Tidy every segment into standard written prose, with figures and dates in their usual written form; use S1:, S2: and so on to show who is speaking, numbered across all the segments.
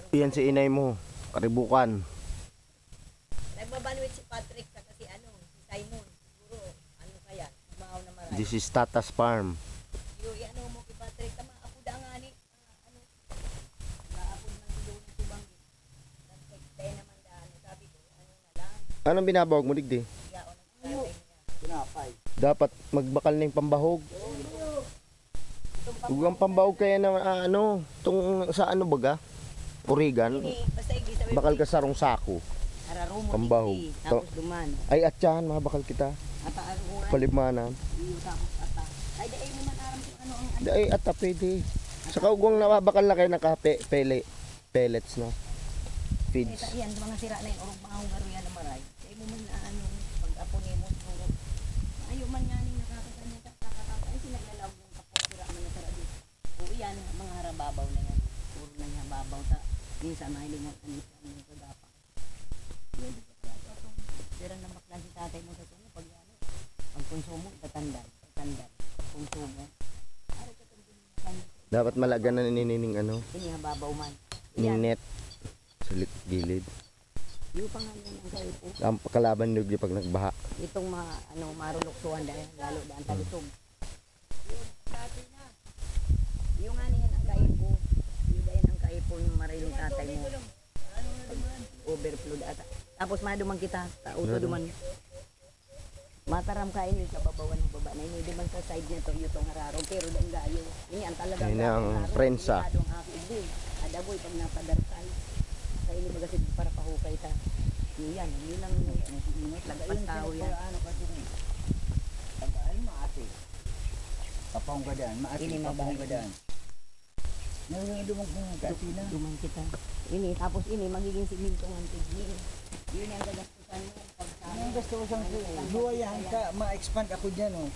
S1: Yan si inay mo, karibukan.
S2: Nagbabanwit si Patrick sa kasi ano, si Simon. Siguro, ano kaya, umahaw na marami.
S1: This is Tata's Farm.
S2: Yung ano mo kay Patrick, tama ako da nga ni, ano, naapod man si Doon Subang. Nagtay naman daan, sabi ko, ano na lang,
S1: Anong binabawag mo digdi?
S2: yaon ang tatay niya.
S3: Pinapay.
S1: Dapat magbakal na yung pambahog. Huwag ang pambahog kaya na ano, tung sa ano baga? Origan.
S2: Basta igisa,
S1: Bakal ka sarong sako.
S2: ararumo,
S1: Pambahog.
S2: tapos duman.
S1: Ay atyan, mabakal kita.
S2: Ata, arungan,
S1: Palimmanan.
S2: iyo, tapos ata. Ay, dahil mo man aram kung ano ang ano.
S1: Ay ata pwede. Sa kaugong nababakal na kayo pellets na. Feeds.
S2: Ito yan, mga sira na yung orong pangahong aruyan na maray. Kaya mo man na ano, pag-apon mo, siguro. Ayaw man nga ni nakakatanya ka, ay sinaglalawag yung kapos sira man na tara dito. O yan, mga harababaw na yan. Puro na yung babaw. Minsan, mahiling mo, anisa, ano yung kagapa. Sira na bakla si tatay mo sa tuno, pag ano, pag konsumo, tatandal. Konsumo. Ari ka tatandal.
S1: Dapat malaga na ninining ano,
S2: Ini hababaw man. Yan,
S1: ninet sa gilid.
S2: yung pangalan ng kayo po.
S1: Ang kalaban nyo pag nagbaha.
S2: Itong ano, maruluksuhan dahil lalo daan talisog. Yung nga niyan ang kaipo. Yung dahil ang kaipo ng mariling tatay mo. Overflow ata. Tapos madumang kita. Tauto duman. Mataram kain yung sa babawan ng baba na ini duman sa side niya to yung hararo. Pero dahil gayo. Ini ang talagang
S1: Ayun ang prensa.
S2: Adaboy pag napadarkay. Sa ini magasid para pahukay ta. Yan, yun lang init. Lagpas tao yan.
S3: Ano kasi ni? Tagaan maati. Kapang gadaan, maati
S2: Ini
S3: kapang
S2: mabait.
S3: gadaan. Ngayon dumang kasi na.
S2: Duman kita. Ini, tapos ini, magiging siminto ng tigil. Yun yung gagastusan mo.
S3: Ang gusto ko siyang luwayan ka, ma-expand ako dyan oh.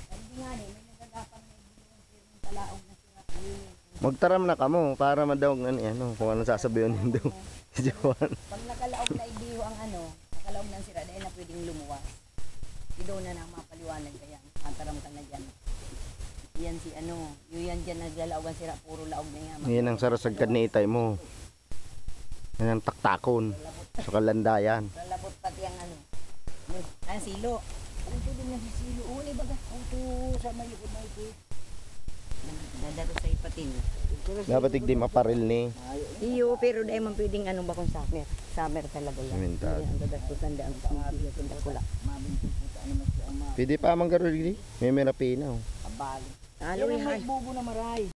S2: Hindi nga rin, may nagagapan na yung talaong na sila. Ayun.
S1: Magtaram na kamo para madawag na ano, kung ano sasabihin nyo daw. Si Johan.
S2: Pag nakalaog na ibiho ang ano, nakalaog ng sira, dahil na pwedeng lumuwas. Ido na nang mapaliwanag kaya. Mataram ka na dyan. Yan si ano, yun yan dyan naglalaog ang sira, puro laog na yan.
S1: Yan ang sarasagkad ni itay mo. Yan ang taktakon sa kalandayan.
S2: Lalabot pati ang ano. Ang silo.
S3: Ano ito din yung sisilo? Uli baga. Ito sa may ikot na ito.
S2: Dadaro sa ipatin.
S1: Dapat igdi maparil ni.
S2: Iyo, pero dahil man pwedeng ano ba kung summer. Summer talaga yan.
S1: Sementado.
S2: Hindi ang gagastusan daan sa mga kula.
S1: Pwede pa manggaro digdi. May merapina oh.
S3: Abali.
S2: Alo
S3: Yan ang
S2: yan.
S3: may bubo na maray.